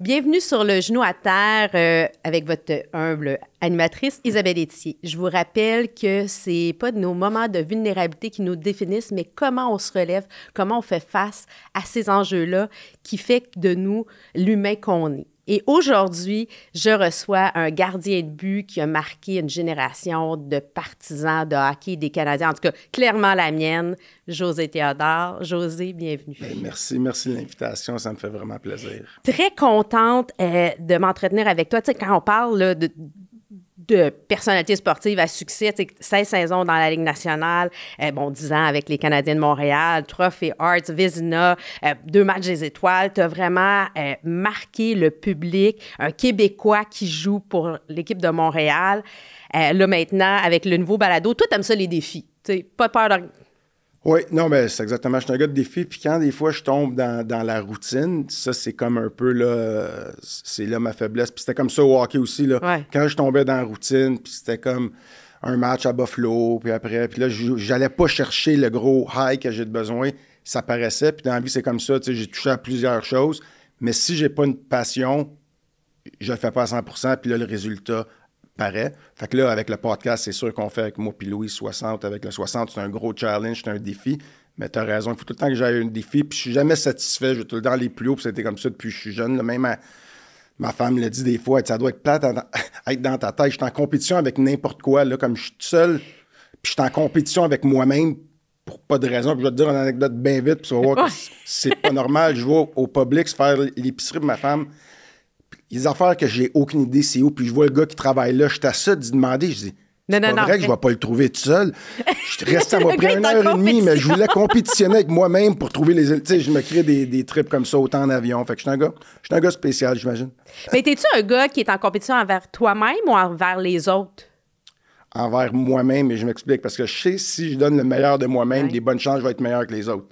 Bienvenue sur Le Genou à terre avec votre humble animatrice Isabelle Etier. Je vous rappelle que c'est pas nos moments de vulnérabilité qui nous définissent, mais comment on se relève, comment on fait face à ces enjeux-là qui fait de nous l'humain qu'on est. Et aujourd'hui, je reçois un gardien de but qui a marqué une génération de partisans de hockey des Canadiens, en tout cas, clairement la mienne, José Théodore. José, bienvenue. Bien, merci de l'invitation, ça me fait vraiment plaisir. Très contente de m'entretenir avec toi. Tu sais, quand on parle là, de personnalité sportive à succès, 16 saisons dans la Ligue nationale, 10 ans avec les Canadiens de Montréal, Trophy Arts, Vézina, 2 matchs des étoiles. Tu as vraiment marqué le public, un Québécois qui joue pour l'équipe de Montréal. Là, maintenant, avec le nouveau balado, toi, tu aimes ça les défis. Pas peur de... Oui, non, mais c'est exactement. Je suis un gars de défi, puis quand des fois je tombe dans la routine, ça, c'est comme un peu là, c'est là ma faiblesse. Puis c'était comme ça au hockey aussi, là. Ouais. Quand je tombais dans la routine, puis c'était comme un match à Buffalo, puis après, puis là, j'allais pas chercher le gros high que j'ai besoin, ça paraissait. Puis dans la vie, c'est comme ça, tu sais, j'ai touché à plusieurs choses, mais si j'ai pas une passion, je le fais pas à 100%, puis là, le résultat paraît. Fait que là, avec le podcast, c'est sûr qu'on fait avec moi puis Louis 60. Avec le 60, c'est un gros challenge, c'est un défi. Mais t'as raison, il faut tout le temps que j'aille un défi. Puis je suis jamais satisfait, je vais tout le temps aller plus haut. Puis c'était comme ça depuis que je suis jeune. Là, même ma femme me l'a dit des fois, ça doit être plate être dans ta tête. Je suis en compétition avec n'importe quoi. Là, comme je suis tout seul, puis je suis en compétition avec moi-même pour pas de raison. Puis je vais te dire une anecdote bien vite, puis tu vas voir que c'est pas normal. Je vais au Publix faire l'épicerie pour ma femme. Les affaires que j'ai aucune idée c'est où, puis je vois le gars qui travaille là, je t'assure d'y demander, je dis, c'est pas vrai que je vais pas le trouver tout seul. Je reste à peu près 1h30, mais je voulais compétitionner avec moi-même pour trouver les... Tu sais, je me crée des trips comme ça, autant en avion. Fait que je suis un gars spécial, j'imagine. Mais t'es-tu un gars qui est en compétition envers toi-même ou envers les autres? Envers moi-même, et je m'explique, parce que je sais si je donne le meilleur de moi-même, des bonnes chances, je vais être meilleur que les autres.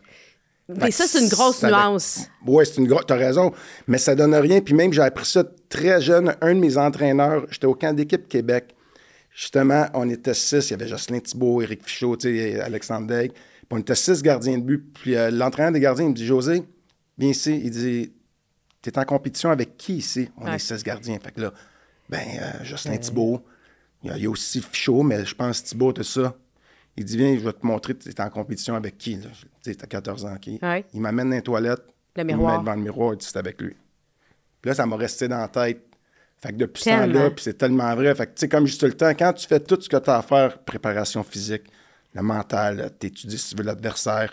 Mais ça, c'est une grosse nuance. Oui, c'est une grosse... T'as raison, mais ça donne rien. Puis même, j'ai appris ça très jeune. Un de mes entraîneurs, j'étais au camp d'équipe Québec. Justement, on était 6. Il y avait Jocelyn Thibault, Éric Fichaud, Alexandre Daigle. Puis on était 6 gardiens de but. Puis l'entraîneur des gardiens, il me dit, José, viens ici. Il dit, t'es en compétition avec qui ici? On est 6 gardiens. Fait que là, Jocelyn Thibault. Il y a aussi Fichaud, mais je pense Thibault, tout ça. Il dit, viens, je vais te montrer, tu es en compétition avec qui? Tu as 14 ans, qui? Ouais. Il m'amène dans les toilettes. Le miroir. Il me met devant le miroir, il dit, c'est avec lui. Puis là, ça m'a resté dans la tête. Fait que depuis ce temps-là, puis c'est tellement vrai. Fait que, tu sais, comme je dis tout le temps, quand tu fais tout ce que tu as à faire, préparation physique, le mental, tu étudies si tu veux l'adversaire,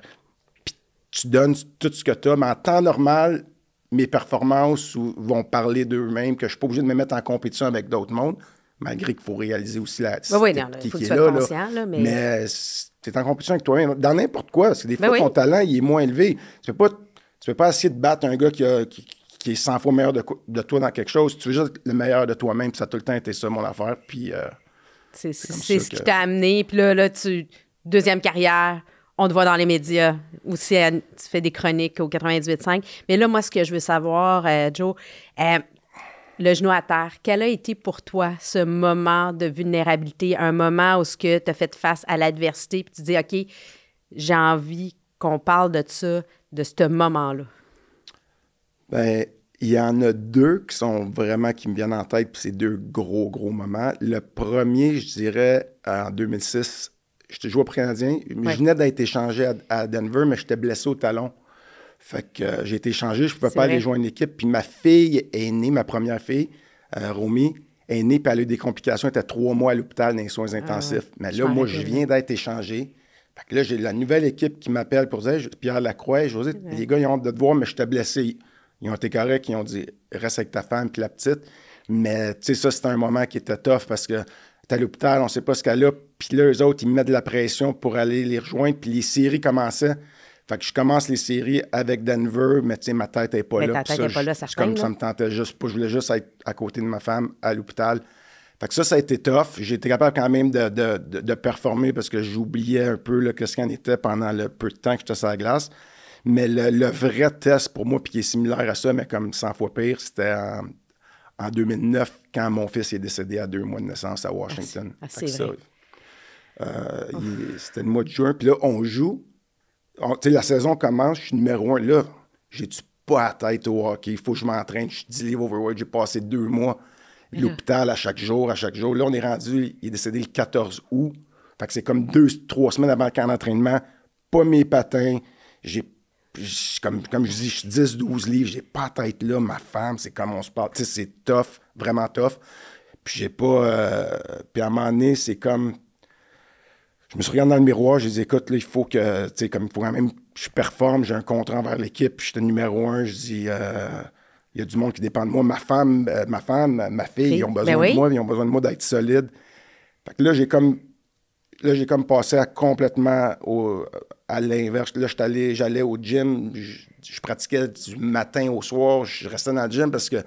puis tu donnes tout ce que tu as, mais en temps normal, mes performances vont parler d'eux-mêmes, que je ne suis pas obligé de me mettre en compétition avec d'autres mondes, malgré qu'il faut réaliser aussi il faut que tu sois conscient, là, mais tu es en compétition avec toi-même, dans n'importe quoi, parce que des fois, ton talent, il est moins élevé. Tu peux pas essayer de battre un gars qui est 100 fois meilleur de toi dans quelque chose. Tu veux juste le meilleur de toi-même, puis ça a tout le temps été ça, mon affaire, puis... c'est ce qui t'a amené, puis là, deuxième carrière, on te voit dans les médias, aussi tu fais des chroniques au 98.5. Mais là, moi, ce que je veux savoir, Joe... le genou à terre, quel a été pour toi ce moment de vulnérabilité, un moment où tu as fait face à l'adversité, puis tu dis, OK, j'ai envie qu'on parle de ça, de ce moment-là? Bien, il y en a 2 qui me viennent en tête, puis c'est 2 gros moments. Le premier, je dirais, en 2006, j'étais joué au Canadien. Je venais d'être échangé à Denver, mais j'étais blessé au talon. Fait que j'ai été échangé, je ne pouvais pas aller joindre l'équipe. Puis ma fille est née, ma première fille, Romy, est née, puis elle a eu des complications. Elle était 3 mois à l'hôpital dans les soins intensifs. Mais là, moi, je viens d'être échangé. Fait que là, j'ai la nouvelle équipe qui m'appelle pour dire, Pierre Lacroix, José, les gars, ils ont hâte de te voir, mais je t'ai blessé. Ils ont été corrects, ils ont dit, reste avec ta femme puis la petite. Mais, tu sais, ça, c'était un moment qui était tough parce que t'es à l'hôpital, on ne sait pas ce qu'elle a. Puis là, eux autres, ils me mettent de la pression pour aller les rejoindre. Puis les séries commençaient. Fait que je commence les séries avec Denver, mais tu sais, ma tête n'est pas là. Ta tête n'est pas là, certain. Comme ça me tentait juste pas. Je voulais juste être à côté de ma femme à l'hôpital. Fait que ça a été tough. J'ai été capable quand même de performer parce que j'oubliais un peu là, ce qu'il en était pendant le peu de temps que j'étais sur la glace. Mais le vrai test pour moi, puis qui est similaire à ça, mais comme 100 fois pire, c'était en 2009, quand mon fils est décédé à 2 mois de naissance à Washington. C'est vrai. C'était le mois de juin. Puis là, on joue. Tu sais, la saison commence, je suis numéro 1. Là, j'ai-tu pas à tête au hockey. Il faut que je m'entraîne. Je suis 10 livres overweight. J'ai passé 2 mois à l'hôpital à chaque jour. Là, on est rendu, il est décédé le 14 août. Fait que c'est comme 2-3 semaines avant le camp d'entraînement. Pas mes patins. Comme je dis, je suis 10-12 livres. J'ai pas la tête là. Ma femme, c'est comme on se parle. Tu sais, c'est tough, vraiment tough. Puis j'ai pas... puis à un moment donné, c'est comme... Je me suis regardé dans le miroir, je dis, écoute, là, il faut que, tu sais, comme il faut quand même, je performe, j'ai un contrat envers l'équipe, puis j'étais numéro 1, je dis, il y a du monde qui dépend de moi. Ma femme, ma fille, ils ont besoin de moi, ils ont besoin de moi d'être solide. Fait que là, j'ai comme passé complètement à l'inverse. Là, j'allais au gym, je pratiquais du matin au soir, je restais dans le gym parce que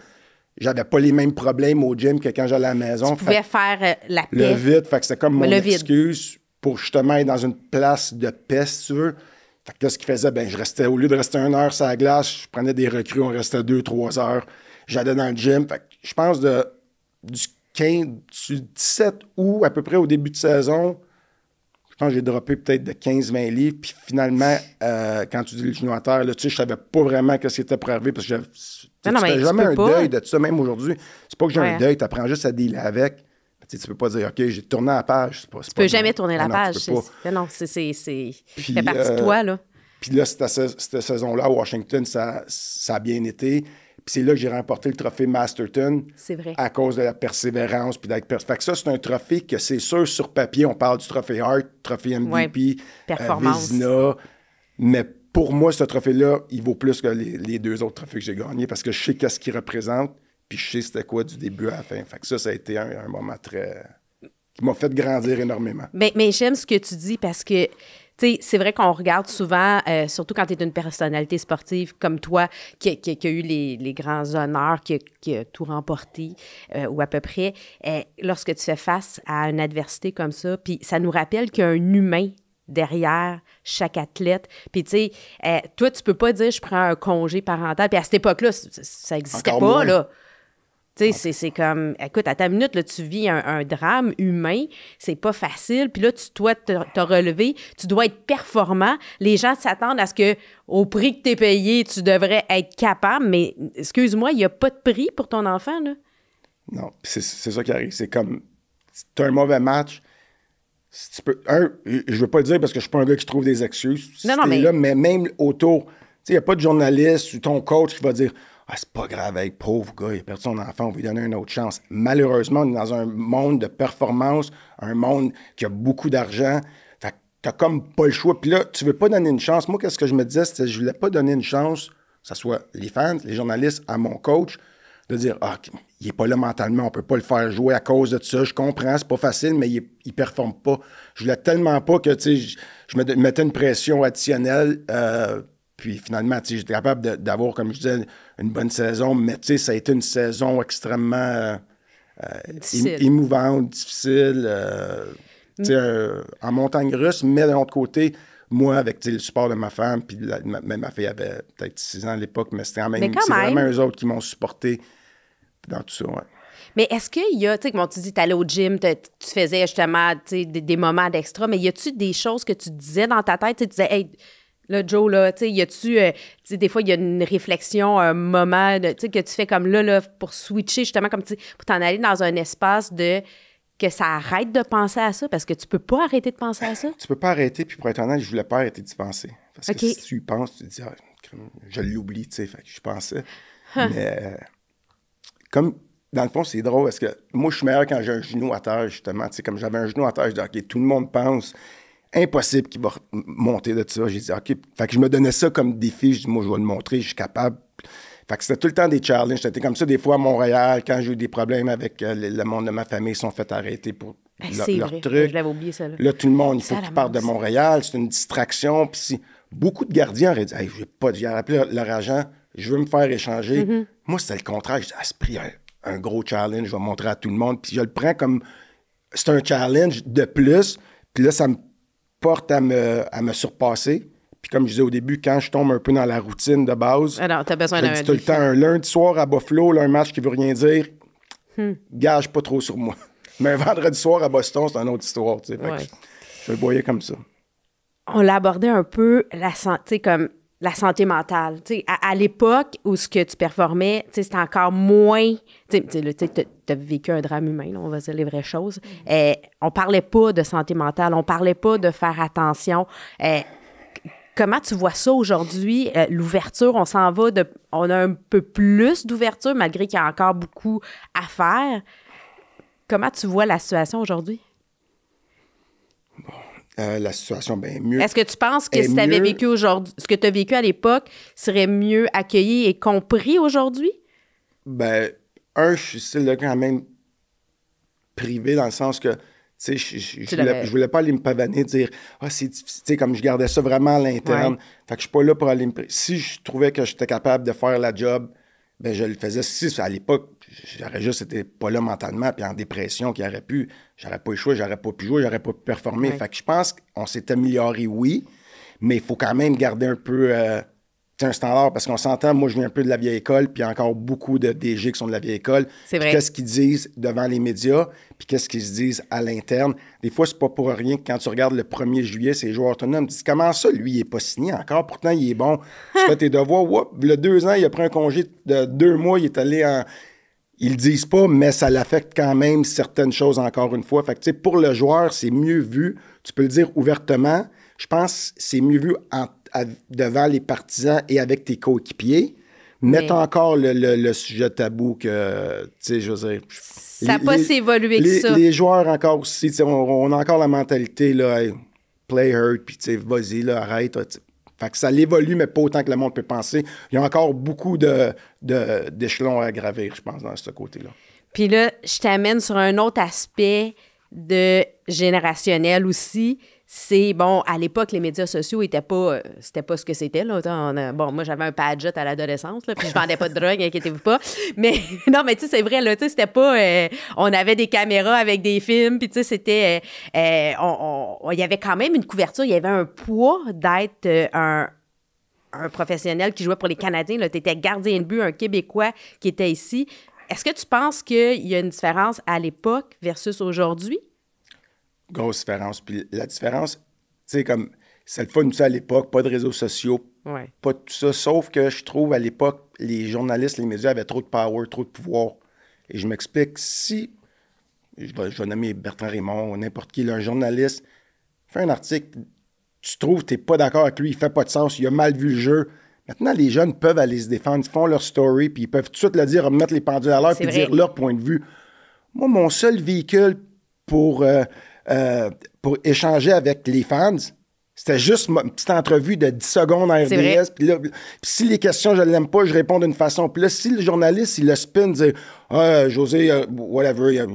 j'avais pas les mêmes problèmes au gym que quand j'allais à la maison. Tu pouvais faire la paix. Le vide, fait que c'était comme mon excuse pour justement être dans une place de paix, si tu veux. Fait que là, ce qu'il faisait, je restais, au lieu de rester 1 heure sur la glace, je prenais des recrues, on restait 2-3 heures. J'allais dans le gym. Fait que je pense du 17 août, à peu près au début de saison, je pense que j'ai droppé peut-être de 15-20 livres. Puis finalement, quand tu dis le genou à terre, là, tu sais, je savais pas vraiment ce qui était pour arriver parce que tu fais jamais un deuil de ça, même aujourd'hui. C'est pas que j'ai un deuil, tu apprends juste à dealer avec. Tu peux pas dire, OK, j'ai tourné la page. Tu peux jamais tourner la page. Non, c'est fait partie de toi, là. Puis là, cette saison-là, à Washington, ça a bien été. Puis c'est là que j'ai remporté le trophée Masterton. C'est vrai. À cause de la persévérance. Puis d'être fait que ça, c'est un trophée que c'est sûr, sur papier, on parle du trophée Hart, trophée MVP, performance. Vézina. Mais pour moi, ce trophée-là, il vaut plus que les 2 autres trophées que j'ai gagnés parce que je sais qu'est-ce qu'il représente. Puis je sais c'était quoi du début à la fin. Fait que ça a été un moment qui m'a fait grandir énormément. Mais j'aime ce que tu dis parce que, tu sais, c'est vrai qu'on regarde souvent, surtout quand tu es une personnalité sportive comme toi, qui a eu les grands honneurs, qui a tout remporté, ou à peu près, lorsque tu fais face à une adversité comme ça, puis ça nous rappelle qu'il y a un humain derrière chaque athlète. Puis, tu sais, toi, tu peux pas dire « je prends un congé parental », puis à cette époque-là, ça n'existait pas, moins. Là. Tu sais, c'est comme, écoute, à ta minute, là, tu vis un drame humain, c'est pas facile, puis là, toi, t'as relevé, tu dois être performant. Les gens s'attendent à ce que, au prix que t'es payé, tu devrais être capable, mais excuse-moi, il n'y a pas de prix pour ton enfant, là. Non, c'est ça qui arrive. C'est comme, t'as un mauvais match, tu peux, je veux pas le dire parce que je suis pas un gars qui trouve des excuses. Non, mais... là, mais même autour, tu sais, il n'y a pas de journaliste ou ton coach qui va dire « Ah, c'est pas grave, hey, pauvre gars, il a perdu son enfant, on va lui donner une autre chance. » Malheureusement, on est dans un monde de performance, un monde qui a beaucoup d'argent. Fait que t'as comme pas le choix. Puis là, tu veux pas donner une chance. Moi, qu'est-ce que je me disais, c'était que je voulais pas donner une chance, que ce soit les fans, les journalistes, à mon coach, de dire « Ah, il est pas là mentalement, on peut pas le faire jouer à cause de ça. Je comprends, c'est pas facile, mais il performe pas. » Je voulais tellement pas que, tu sais, je me mettais une pression additionnelle. Puis finalement, tu sais, j'étais capable d'avoir, comme je disais, une bonne saison, mais tu sais, ça a été une saison extrêmement émouvante, difficile, tu sais, en montagne russe, mais d'un autre côté, moi, avec le support de ma femme, puis ma fille avait peut-être 6 ans à l'époque, mais c'était c'est vraiment eux autres qui m'ont supporté dans tout ça, ouais. Mais est-ce qu'il y a, tu sais, comme tu dis, tu allais au gym, tu faisais justement des moments d'extra, mais y a-tu des choses que tu disais dans ta tête? Tu disais, hey, là, Joe, là, tu sais, y a-tu, tu sais, des fois, il y a une réflexion, un moment, tu sais, que tu fais comme là, pour switcher, justement, comme tu pour t'en aller dans un espace de que ça arrête de penser à ça, parce que tu peux pas arrêter de penser à ça? Tu peux pas arrêter, puis pour être honnête, je voulais pas arrêter d'y penser. Parce que si tu y penses, tu te dis, ah, je l'oublie, tu sais, fait que je pensais. Mais comme, dans le fond, c'est drôle, parce que moi, je suis meilleur quand j'ai un genou à terre, justement, tu sais, comme j'avais un genou à terre, je dis, OK, tout le monde pense... Impossible qu'il va monter de ça. J'ai dit, OK. Fait que je me donnais ça comme défi. Je dis, moi, je vais le montrer, je suis capable. Fait que c'était tout le temps des challenges. C'était comme ça, des fois, à Montréal, quand j'ai eu des problèmes avec le monde de ma famille, ils sont fait arrêter pour leur truc. Je l'avais oublié, ça. Là, tout le monde, il faut qu'ils partent de Montréal. C'est une distraction. Puis beaucoup de gardiens auraient dit, hey, j'ai appelé leur agent, je veux me faire échanger. Mm-hmm. Moi, c'était le contraire. Je dis, c'est pris un gros challenge, je vais montrer à tout le monde. Puis je le prends comme, c'est un challenge de plus. Puis là, ça me porte à me surpasser. Puis comme je disais au début, quand je tombe un peu dans la routine de base, alors, t'as besoin d'un tout le temps, un lundi soir à Buffalo, là, un match qui veut rien dire, gage pas trop sur moi. Mais un vendredi soir à Boston, c'est une autre histoire. Tu sais, je le voyais comme ça. On l'a abordé un peu, la santé, comme la santé mentale. Tu sais, à l'époque où ce que tu performais, tu sais, c'était encore moins... Tu as vécu un drame humain, là, on va dire les vraies choses. On parlait pas de santé mentale, on parlait pas de faire attention. Comment tu vois ça aujourd'hui, l'ouverture? On s'en va on a un peu plus d'ouverture, malgré qu'il y a encore beaucoup à faire. Comment tu vois la situation aujourd'hui? La situation, bien mieux. Est-ce que tu penses que si tu avais vécu aujourd'hui, ce que tu as vécu à l'époque serait mieux accueilli et compris aujourd'hui? Ben, je suis style là quand même privé dans le sens que, tu sais, je voulais pas aller me pavaner, dire « Ah, c'est difficile », tu sais, comme je gardais ça vraiment à l'interne. Ouais. Fait que je suis pas là pour aller me... Si je trouvais que j'étais capable de faire la job, ben je le faisais. Si à l'époque, j'aurais juste été pas là mentalement, puis en dépression, qui aurait pu, j'aurais pas eu le choix, j'aurais pas pu jouer, j'aurais pas pu performer. Ouais. Fait que je pense qu'on s'est amélioré, oui, mais il faut quand même garder un peu un standard, parce qu'on s'entend, moi, je viens un peu de la vieille école, puis il y a encore beaucoup de DG qui sont de la vieille école. C'est vrai. Qu'est-ce qu'ils disent devant les médias, puis qu'est-ce qu'ils se disent à l'interne. Des fois, c'est pas pour rien que quand tu regardes le 1er juillet, ces joueurs autonomes, tu dis, comment ça, lui, il est pas signé encore, pourtant, il est bon. Tu fais tes devoirs, le 2 ans, il a pris un congé de 2 mois, il est allé en... Ils le disent pas, mais ça l'affecte quand même certaines choses, encore une fois. Fait que, tu sais, pour le joueur, c'est mieux vu, tu peux le dire ouvertement. Je pense que c'est mieux vu devant les partisans et avec tes coéquipiers. Mettre encore le sujet tabou que, tu sais, je veux dire... Ça n'a pas si évolué que ça. Les joueurs encore aussi, on a encore la mentalité, là, hey, play hurt, puis tu sais, vas-y, là, arrête. Fait que ça l'évolue, mais pas autant que le monde peut penser. Il y a encore beaucoup d'échelons à gravir, je pense, dans ce côté-là. Puis là, je t'amène sur un autre aspect de générationnel aussi. C'est, bon, à l'époque, les médias sociaux étaient pas... c'était pas ce que c'était, là. Bon, moi, j'avais un Padgett à l'adolescence, là, puis je vendais pas de drogue, inquiétez-vous pas. Mais, non, mais tu sais, c'est vrai, là, tu sais, c'était pas... on avait des caméras avec des films, puis tu sais, c'était... il y avait quand même une couverture, il y avait un poids d'être un professionnel qui jouait pour les Canadiens, là. Tu étais gardien de but, un Québécois qui était ici. Est-ce que tu penses qu'il y a une différence à l'époque versus aujourd'hui? Grosse différence. Puis la différence, tu sais, comme, c'est le fun, ça, à l'époque, pas de réseaux sociaux, pas tout ça, sauf que je trouve, à l'époque, les journalistes, les médias avaient trop de power, trop de pouvoir. Et je m'explique, si, je vais nommer Bertrand Raymond ou n'importe qui, là, un journaliste, fait un article, tu trouves que tu n'es pas d'accord avec lui, il fait pas de sens, il a mal vu le jeu. Maintenant, les jeunes peuvent aller se défendre, ils font leur story, puis ils peuvent tout de suite le dire, remettre les pendules à l'heure, puis dire leur point de vue. Moi, mon seul véhicule pour échanger avec les fans, c'était juste une petite entrevue de 10 secondes à RDS. Puis là, si les questions, je ne l'aime pas, je réponds d'une façon. Puis là, si le journaliste, il le spin, dit « Ah, José, whatever,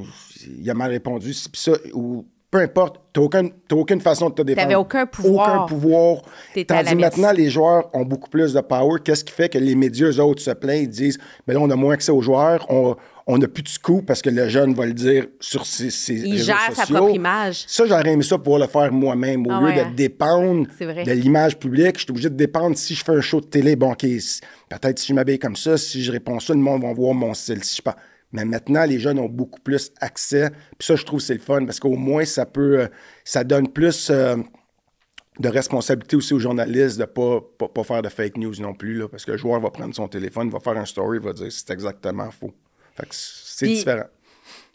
il a mal répondu. » Puis ça, ou peu importe, tu n'as aucune façon de te défendre. Tu n'avais aucun pouvoir. Aucun pouvoir. Tandis maintenant, les joueurs ont beaucoup plus de power. Qu'est-ce qui fait que les médias, eux autres, se plaignent, ils disent « Mais là, on a moins accès aux joueurs, on n'a plus de scoop parce que le jeune va le dire sur ses réseaux sociaux. » Il gère sa propre image. Ça, j'aurais aimé ça pouvoir le faire moi-même. Au lieu de dépendre de l'image publique, je suis obligé de dépendre. Si je fais un show de télé, bon, OK, peut-être si je m'habille comme ça, si je réponds ça, le monde va voir mon style. Si je pas. Mais maintenant, les jeunes ont beaucoup plus accès. Puis ça, je trouve que c'est le fun parce qu'au moins, ça donne plus de responsabilité aussi aux journalistes de ne pas faire de fake news non plus. Là, parce que le joueur va prendre son téléphone, va faire un story, va dire c'est exactement faux. Fait que c'est différent.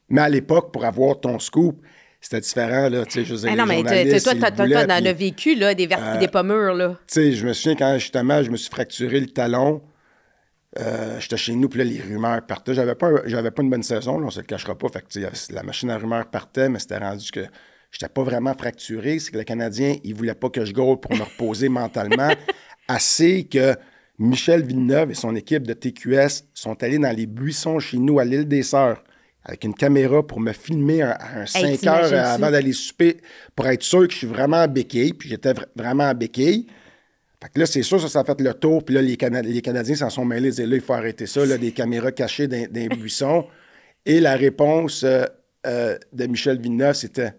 Mais à l'époque, pour avoir ton scoop, c'était différent, là, tu sais, je veux dire, non, mais toi, t'en as vécu, là, des vertes et des pommures, là. Tu sais, je me souviens quand, justement, je me suis fracturé le talon, j'étais chez nous, puis là, les rumeurs partaient. J'avais pas une bonne saison, là, on se le cachera pas, fait que, tu sais, la machine à rumeurs partait, mais c'était rendu que j'étais pas vraiment fracturé, c'est que le Canadien, il voulait pas que je goal pour me reposer mentalement, assez que Michel Villeneuve et son équipe de TQS sont allés dans les buissons chez nous à l'île des Sœurs avec une caméra pour me filmer un 5 heures avant d'aller souper pour être sûr que je suis vraiment à béquille. Puis j'étais vraiment à béquille. Fait que là, c'est sûr, ça a fait le tour. Puis là, les Canadiens s'en sont mêlés. Ils disaient, là, il faut arrêter ça, là, des caméras cachées dans les buissons. Et la réponse de Michel Villeneuve, c'était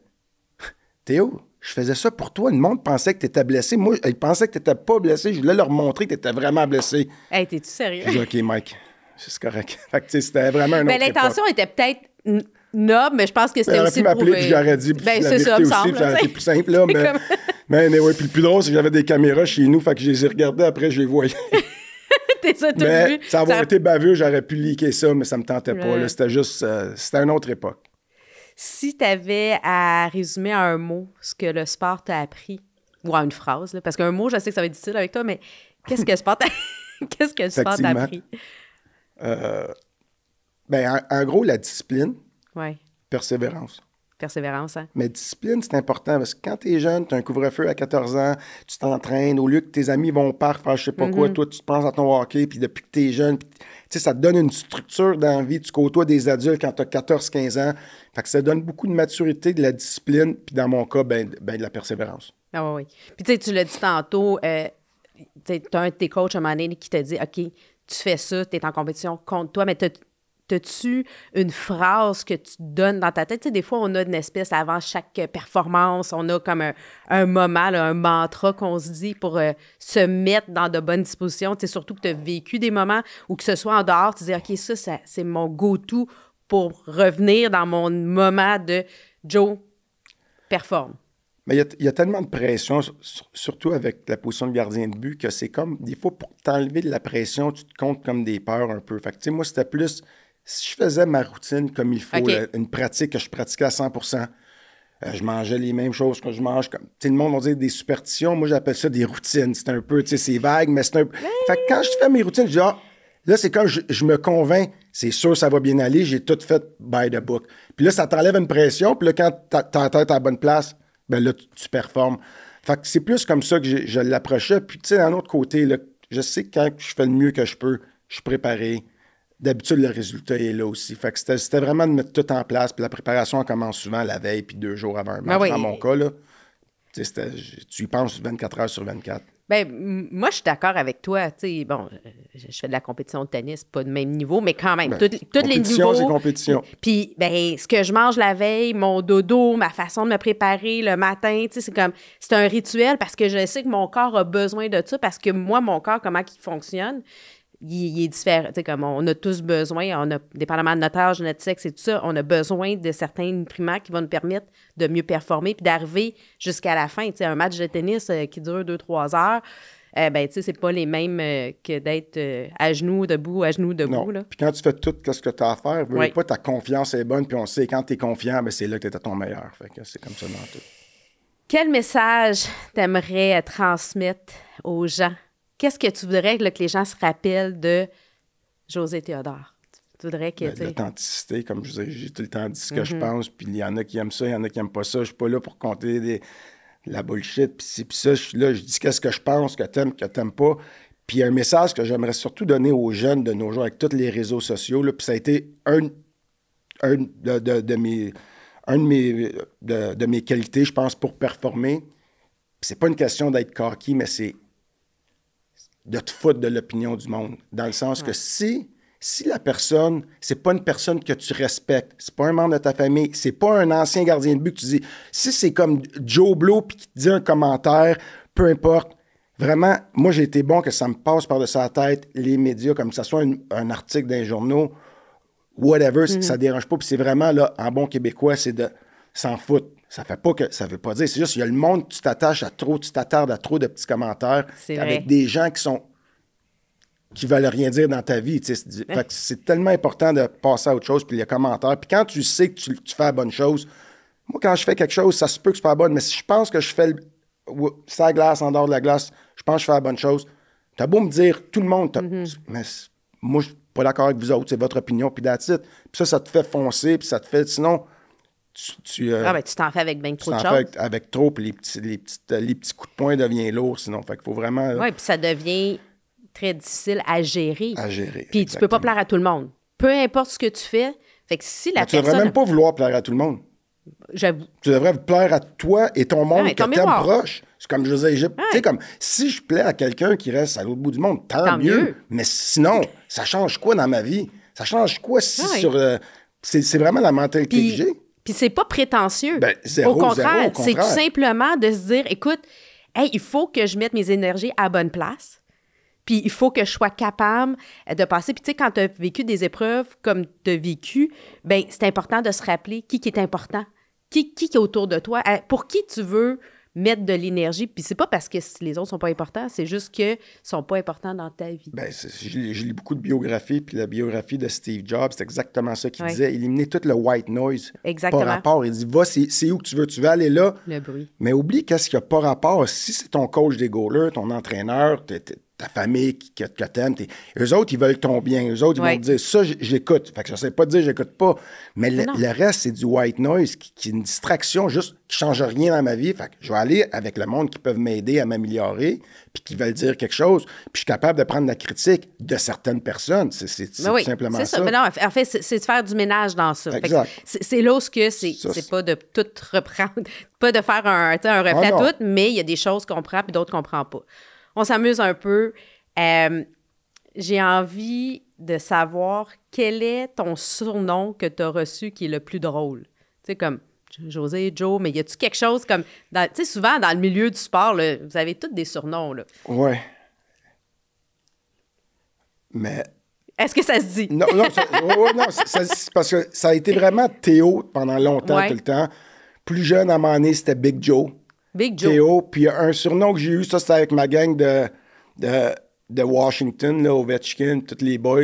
« Théo, je faisais ça pour toi. Le monde pensait que tu étais blessé. Moi, ils pensaient que tu n'étais pas blessé. Je voulais leur montrer que tu étais vraiment blessé. » Hey, t'es-tu sérieux? J'ai dit, OK, Mike, c'est correct. Fait que, c'était vraiment un autre l'intention était peut-être noble, mais je pense que c'était aurait aussi pu m'appeler, prouvé. puis j'aurais dit, puis Ben, la c'est ça, vérité me aussi, semble, puis ça aurait tu été plus simple, là, mais... comme- Mais anyway, puis le plus drôle, c'est que j'avais des caméras chez nous, fait que je les ai regardées, après, je les voyais. T'es ça tout Mais vu. ça avoir été baveux, j'aurais pu leaker ça, mais ça me tentait pas, Ouais. là. C'était juste... c'était une autre époque. Si tu avais à résumer en un mot ce que le sport t'a appris, ou en une phrase, là, parce qu'un mot, je sais que ça va être difficile avec toi, mais qu'est-ce que le sport t'a qu'est-ce que le sport t'a appris? Ben, en gros, la discipline, Oui, persévérance. persévérance, hein? Mais discipline, c'est important parce que quand t'es jeune, t'as un couvre-feu à 14 ans, tu t'entraînes, au lieu que tes amis vont au parc faire je sais pas quoi, toi, tu te penses à ton hockey, puis depuis que t'es jeune, tu sais, ça te donne une structure dans la vie. Tu côtoies des adultes quand t'as 14-15 ans. Fait que ça donne beaucoup de maturité, de la discipline, puis dans mon cas, ben de la persévérance. Ah oui, oui. Puis tu sais, tu l'as dit tantôt, tu as un de tes coachs à un moment donné qui te dit, OK, tu fais ça, tu es en compétition contre toi, mais t'as-tu une phrase que tu donnes dans ta tête? Tu sais, des fois, on a une espèce, avant chaque performance, on a comme un moment, là, un mantra qu'on se dit pour se mettre dans de bonnes dispositions. Tu sais, surtout que tu as vécu des moments ou que ce soit en dehors, tu dis, OK, ça c'est mon go-to pour revenir dans mon moment de Joe, performe. Mais il y a tellement de pression, surtout avec la position de gardien de but, que c'est comme, des fois, pour t'enlever de la pression, tu te comptes comme des peurs un peu. Fait que, tu sais, moi, c'était plus, si je faisais ma routine comme il faut, OK. une pratique que je pratiquais à 100%, je mangeais les mêmes choses que je mange. Tu sais, le monde va dire des superstitions. Moi, j'appelle ça des routines. C'est un peu, tu sais, c'est vague, mais c'est un peu... Fait que quand je fais mes routines, je dis, ah, là, c'est comme je me convainc, c'est sûr, ça va bien aller, j'ai tout fait by the book. Puis là, ça t'enlève une pression, puis là, quand t'as la tête à la bonne place, ben là, tu performes. Fait que c'est plus comme ça que je l'approchais. Puis, tu sais, d'un autre côté, là, je sais que quand je fais le mieux que je peux, je suis préparé. D'habitude, le résultat est là aussi. Fait que c'était vraiment de mettre tout en place. Puis la préparation, elle commence souvent la veille, puis 2 jours avant un match. Ben oui. Dans mon cas, là, tu sais, tu y penses 24 heures sur 24. Ben, moi, je suis d'accord avec toi. Tu sais, bon, je fais de la compétition de tennis, pas de même niveau, mais quand même, Ben, tous les compétition, niveaux. c'est compétition. Puis, ben, ce que je mange la veille, mon dodo, ma façon de me préparer le matin, tu sais, c'est un rituel parce que je sais que mon corps a besoin de ça, parce que moi, mon corps, comment il fonctionne, il est différent. Tu sais, comme on a tous besoin, dépendamment de notre âge, de notre sexe et tout ça, on a besoin de certains nutriments qui vont nous permettre de mieux performer puis d'arriver jusqu'à la fin. Tu sais, un match de tennis qui dure 2-3 heures, ben, tu sais, c'est pas les mêmes que d'être à genoux, debout, Non. là. Puis quand tu fais tout ce que tu as à faire, Oui. pas ta confiance est bonne, puis on sait, quand tu es confiant, ben, c'est là que tu es à ton meilleur. Fait que c'est comme ça dans tout. Quel message t'aimerais transmettre aux gens? Qu'est-ce que tu voudrais là, que les gens se rappellent de José Théodore? Tu voudrais que, tu sais... L'authenticité, comme je disais, j'ai tout le temps dit ce que je pense, puis il y en a qui aiment ça, il y en a qui n'aiment pas ça. Je suis pas là pour compter de la bullshit, puis ci, puis ça. Je suis là, je dis qu'est-ce que je pense, que t'aimes pas. Puis un message que j'aimerais surtout donner aux jeunes de nos jours avec tous les réseaux sociaux, là, puis ça a été un de mes qualités, je pense, pour performer. Puis c'est pas une question d'être cocky, mais c'est de te foutre de l'opinion du monde. Dans le sens que si la personne, c'est pas une personne que tu respectes, c'est pas un membre de ta famille, c'est pas un ancien gardien de but que tu dis, si c'est comme Joe Blow puis qui te dit un commentaire, peu importe, vraiment, moi j'ai été bon que ça me passe par-dessus la tête, les médias, comme que ça soit un article dans les journaux, whatever, ça dérange pas. Puis c'est vraiment, là, en bon québécois, c'est de s'en foutre. Ça veut pas dire, c'est juste, il y a le monde, tu t'attardes à trop de petits commentaires C'est avec vrai. des gens qui veulent rien dire dans ta vie. Tu sais. Fait que c'est tellement important de passer à autre chose, puis les commentaires. Puis quand tu sais que tu fais la bonne chose, moi, quand je fais quelque chose, ça se peut que c'est pas la bonne, mais si je pense que je fais ça glace, en dehors de la glace, je pense que je fais la bonne chose. T'as beau me dire, tout le monde, mais moi, je suis pas d'accord avec vous autres, c'est votre opinion, puis that's it. Puis ça te fait foncer, puis ça te fait... Sinon, tu t'en fais avec bien trop de t'en choses. fais avec trop, puis les petits coups de poing deviennent lourds, sinon. Fait qu'il faut vraiment... Oui, puis ça devient très difficile à gérer. À gérer, Puis tu peux pas exactement. plaire à tout le monde. Peu importe ce que tu fais. Fait que si la Mais tu devrais personne... même pas vouloir plaire à tout le monde. J'avoue. Tu devrais plaire à toi et ton monde Ouais, que ton t'aimes miroir. proche. C'est comme je disais, tu sais, comme si je plais à quelqu'un qui reste à l'autre bout du monde, tant mieux. Mais sinon, ça change quoi dans ma vie? Ça change quoi si Ouais. sur... c'est vraiment la mentalité que j'ai. Puis c'est pas prétentieux. Ben, zéro, au contraire, au c'est contraire. tout simplement de se dire, écoute, hey, il faut que je mette mes énergies à la bonne place. Puis il faut que je sois capable de passer. Puis tu sais, quand tu as vécu des épreuves comme tu as vécu, bien, c'est important de se rappeler qui est important, qui est autour de toi, pour qui tu veux mettre de l'énergie. Puis c'est pas parce que les autres sont pas importants, c'est juste qu'ils sont pas importants dans ta vie. Ben, je lis beaucoup de biographies, puis la biographie de Steve Jobs, c'est exactement ça qu'il disait. Éliminer tout le white noise. Exactement. Pas rapport. Il dit, va, c'est où que tu veux aller là. Le bruit. Mais oublie qu'est-ce qu'il n'y a pas rapport. Si c'est ton coach des goalers, ton entraîneur, ta famille que t'aimes, eux autres, ils veulent ton bien. Eux autres, ils vont te dire, ça, j'écoute. Fait que je ne sais pas te dire, j'écoute pas. Mais le reste, c'est du white noise qui est une distraction juste qui ne change rien dans ma vie. Fait que je vais aller avec le monde qui peuvent m'aider à m'améliorer, puis qui veulent dire quelque chose. Puis je suis capable de prendre la critique de certaines personnes. C'est tout simplement ça. Mais non, en fait, c'est de faire du ménage dans ça. Exact. C'est là où c'est pas de tout reprendre, pas de faire un reflet à tout, mais il y a des choses qu'on prend puis d'autres qu'on prend pas. On s'amuse un peu. J'ai envie de savoir quel est ton surnom que tu as reçu qui est le plus drôle. Tu sais, comme José, Joe, mais y a-tu quelque chose comme... Tu sais, souvent, dans le milieu du sport, là, vous avez tous des surnoms, là. Ouais. Mais... Est-ce que ça se dit? Non, c'est parce que ça a été vraiment Théo pendant longtemps, tout le temps. Plus jeune, à un moment donné, c'était Big Joe. Big Joe. Théo. Puis un surnom que j'ai eu, ça, c'était avec ma gang de Washington, là, Ovechkin, tous les boys.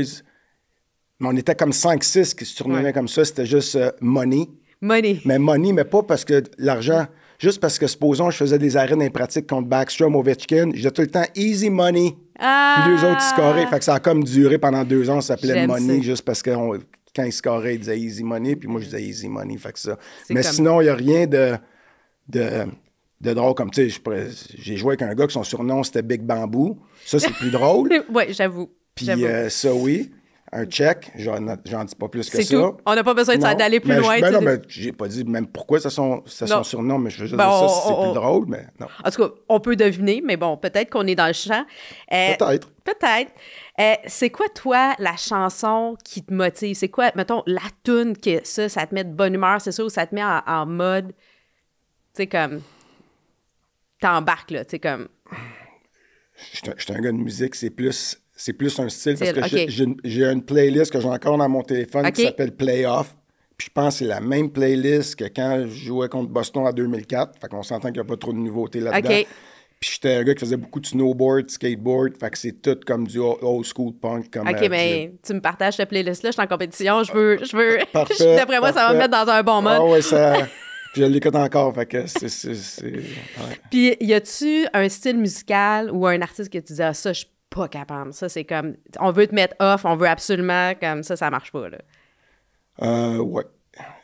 Mais on était comme 5-6 qui se surnommaient comme ça. C'était juste Money. Money. Mais Money, mais pas parce que l'argent... Juste parce que, supposons, je faisais des arènes impratiques contre Backstrom, Ovechkin. Je disais tout le temps « Easy Money ». Puis les autres, ils scoraient. Fait que ça a comme duré pendant 2 ans. Ça s'appelait Money, ça. Juste parce que quand ils scoraient, ils disaient « Easy Money ». Puis moi, je disais « Easy Money ». Fait que ça. Mais sinon, il n'y a rien de drôle. Comme, tu sais, j'ai joué avec un gars que son surnom, c'était Big Bamboo. Ça, c'est plus drôle. Oui, j'avoue. Puis ça, oui. Un check, j'en dis pas plus que ça. C'est tout. On n'a pas besoin d'aller plus loin. Non, mais j'ai pas dit même pourquoi c'est son surnom, mais je veux juste dire ça, c'est plus drôle, mais non. En tout cas, on peut deviner, mais bon, peut-être qu'on est dans le champ. Peut-être. Peut-être. C'est quoi, toi, la chanson qui te motive? C'est quoi, mettons, la toune que ça te met de bonne humeur, c'est ça, ou ça te met en mode, tu sais, comme, t'embarques, là, tu sais, comme... Je suis un gars de musique, c'est plus un style, parce que j'ai une playlist que j'ai encore dans mon téléphone qui s'appelle Playoff. Puis je pense que c'est la même playlist que quand je jouais contre Boston en 2004. Fait qu'on s'entend qu'il n'y a pas trop de nouveautés là-dedans. Puis j'étais un gars qui faisait beaucoup de snowboard, skateboard. Fait que c'est tout comme du old school punk. Comme, mais tu me partages cette playlist-là, je suis en compétition, je veux... Parfait, d'après moi, ça va me mettre dans un bon mode. Ah ouais, ça... Puis je l'écoute encore, fait que c'est... Ouais. Puis y a-tu un style musical ou un artiste que tu disais, ça, je suis pas capable. Ça, c'est comme, on veut te mettre off, on veut absolument, comme ça marche pas, là. Ouais.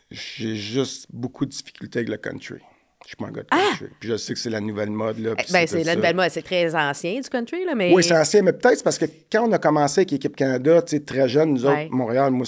J'ai juste beaucoup de difficultés avec le country. Je suis pas un gars de country. Puis je sais que c'est la nouvelle mode, là. C'est la nouvelle mode. C'est très ancien, du country, là, mais... Oui, c'est ancien, mais peut-être c'est parce que quand on a commencé avec l'équipe Canada, tu sais, très jeune, nous autres, Montréal, moi,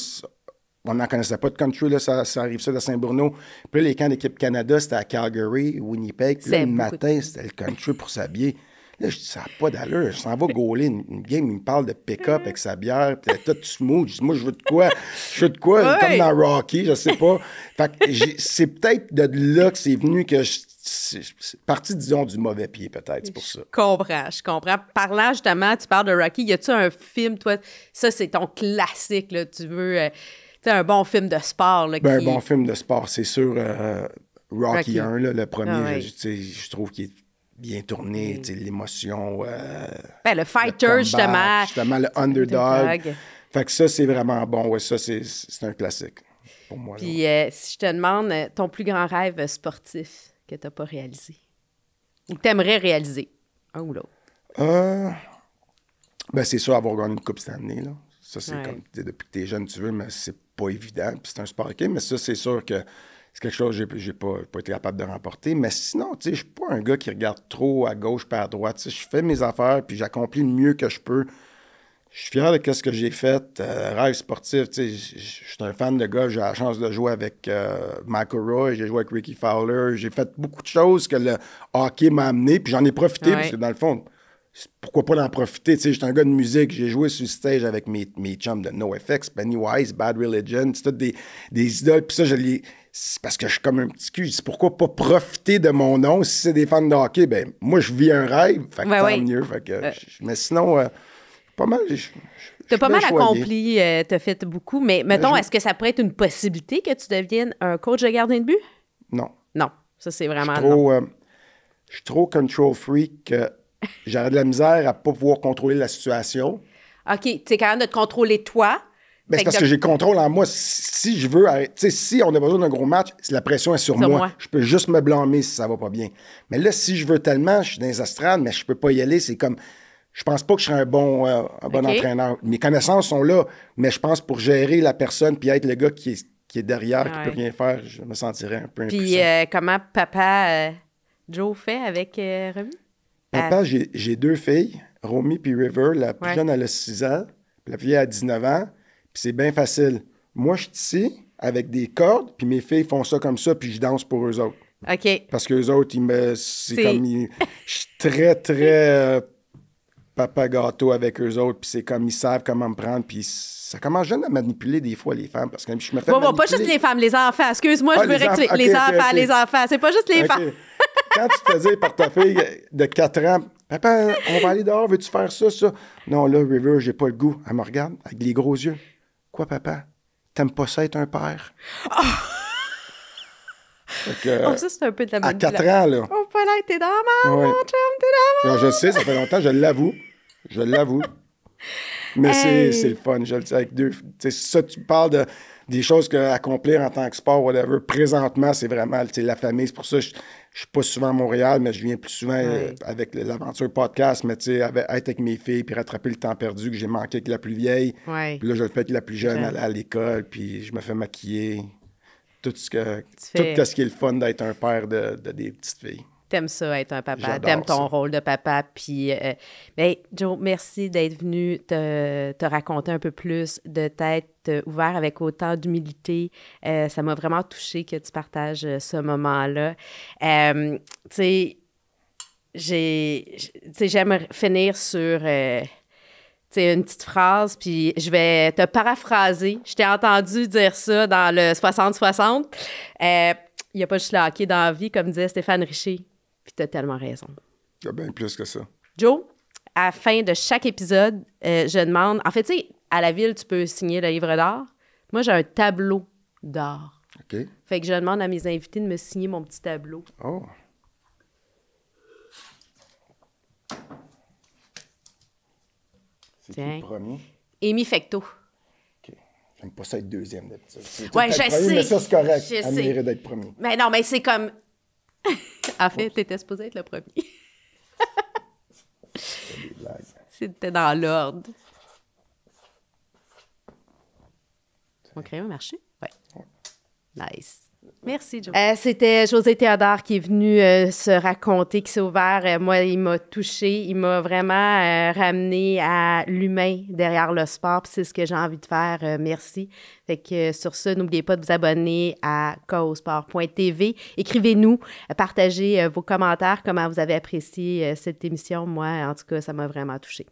on n'en connaissait pas de country, là, ça arrive ça de Saint-Bruno. Puis là, les camps d'équipe Canada, c'était à Calgary, Winnipeg. Puis là, le matin, c'était le country pour s'habiller. Là, je dis, ça n'a pas d'allure. Je s'en vais gauler une game, il me parle de pick-up avec sa bière, puis tout smooth. Je dis, moi, je veux de quoi? Comme dans Rocky, je sais pas. Fait que c'est peut-être de là que c'est venu que c'est parti, disons, du mauvais pied, peut-être, c'est pour ça. Je comprends. Parlant, justement, tu parles de Rocky, y a-tu un film, toi, ça, c'est ton classique, là, tu veux, tu sais, un bon film de sport, là, un bon film de sport, c'est sûr, Rocky 1, là, le premier, je trouve qu'il est bien tourné, l'émotion. Le fighter, justement. Justement, le underdog. Fait que ça, c'est vraiment bon. Ouais, ça, c'est un classique pour moi. Puis, si je te demande ton plus grand rêve sportif que tu n'as pas réalisé ou que tu aimerais réaliser, un ou l'autre? C'est sûr, avoir gagné une Coupe Stanley, là. Ça, c'est comme, depuis que tu es jeune, tu veux, mais c'est pas évident. Puis c'est un sport hockey, mais ça, c'est sûr que c'est quelque chose que j'ai pas été capable de remporter. Mais sinon, tu sais, je suis pas un gars qui regarde trop à gauche pas à droite. Tu sais, je fais mes affaires, puis j'accomplis le mieux que je peux. Je suis fier de ce que j'ai fait. Rêve sportif, tu sais, je suis un fan de gars. J'ai la chance de jouer avec McElroy, j'ai joué avec Ricky Fowler. J'ai fait beaucoup de choses que le hockey m'a amené, puis j'en ai profité, parce que dans le fond, pourquoi pas d'en profiter? Tu sais, j'étais un gars de musique, j'ai joué sur le stage avec mes chums de NoFX, Pennywise, Bad Religion, c'est toutes des idoles, puis ça, c'est parce que je suis comme un petit cul. Je dis, pourquoi pas profiter de mon nom? Si c'est des fans de hockey, ben moi, je vis un rêve, fait que tant mieux. Fait que, mais sinon, pas mal. T'as pas mal bien choyé. accompli, t'as fait beaucoup, mais mettons, est-ce que ça pourrait être une possibilité que tu deviennes un coach de gardien de but? Non. Non, ça c'est vraiment Je suis trop control freak que j'aurais de la misère à pas pouvoir contrôler la situation. OK, tu es capable de te contrôler toi. Ben, c'est parce que j'ai le contrôle en moi. Si je veux, si on a besoin d'un gros match, la pression est sur moi. Je peux juste me blâmer si ça va pas bien. Mais là, si je veux tellement, je suis dans les estrades, mais je peux pas y aller. C'est comme, je pense pas que je serais un bon entraîneur. Mes connaissances sont là, mais je pense pour gérer la personne puis être le gars qui est derrière, qui peut rien faire, je me sentirais un peu impuissant. Puis comment papa Joe fait avec Romy? Papa, j'ai 2 filles, Romy puis River. La plus jeune, elle a 6 ans, puis la plus vieille a 19 ans. Puis c'est bien facile. Moi, je suis ici avec des cordes, puis mes filles font ça comme ça, puis je danse pour eux autres. OK. Parce qu'eux autres, je suis très, très papa gâteau avec eux autres, puis c'est comme, ils savent comment me prendre, puis ça commence jeune à manipuler des fois les femmes, parce que je me fais manipuler. Pas juste les femmes, les enfants. Excuse-moi, je veux rectifier. Les enfants, c'est pas juste les femmes. Quand tu te fais dire par ta fille de 4 ans, « Papa, on va aller dehors, veux-tu faire ça, ça? » Non, là, River, j'ai pas le goût. Elle me regarde avec les gros yeux. « Quoi, papa? T'aimes pas ça être un père? » ça, c'est un peu de la manipulation. À 4 ans, là. Oh, Paulin, t'es dans ma mon chum, t'es dans ma. Non, je sais, ça fait longtemps, je l'avoue. Mais c'est le fun, je le sais, avec 2... Ça, tu parles des choses à accomplir en tant que sport, whatever. Présentement, c'est vraiment la famille. C'est pour ça que je suis pas souvent à Montréal, mais je viens plus souvent avec l'aventure podcast, mais être avec mes filles, puis rattraper le temps perdu que j'ai manqué avec la plus vieille. Puis là, je le fais avec la plus jeune à l'école, puis je me fais maquiller. Tout ce qui est le fun d'être un père de des petites filles. T'aimes ça, être un papa. J'adore T'aimes ton ça. rôle de papa. Puis, Joe, merci d'être venu te raconter un peu plus, de t'être ouvert avec autant d'humilité. Ça m'a vraiment touchée que tu partages ce moment-là. Tu sais, j'aimerais finir sur une petite phrase, puis je vais te paraphraser. Je t'ai entendu dire ça dans le 60-60. Il n'y a pas juste le hockey dans la vie, comme disait Stéphane Richer. Puis t'as tellement raison. Il y a bien plus que ça. Joe, à la fin de chaque épisode, je demande... En fait, tu sais, à la ville, tu peux signer le livre d'art. Moi, j'ai un tableau d'art. OK. Fait que je demande à mes invités de me signer mon petit tableau. Oh. C'est qui le premier? Amy Fecteau. OK. J'aime pas ça être deuxième d'habitude. Ouais, je sais. Mais ça, c'est correct. Je Elle mérite d'être premier. Mais non, mais c'est comme... En fait, t'étais supposé être le premier. C'est des blagues. C'était dans l'ordre. Mon crayon a marché? Oui. Nice. Merci, Joe. C'était José Théodore qui est venu se raconter, qui s'est ouvert. Moi, il m'a touchée. Il m'a vraiment ramené à l'humain derrière le sport. Puis c'est ce que j'ai envie de faire. Merci. Fait que sur ça, n'oubliez pas de vous abonner à caosport.tv. Écrivez-nous, partagez vos commentaires, comment vous avez apprécié cette émission. Moi, en tout cas, ça m'a vraiment touchée.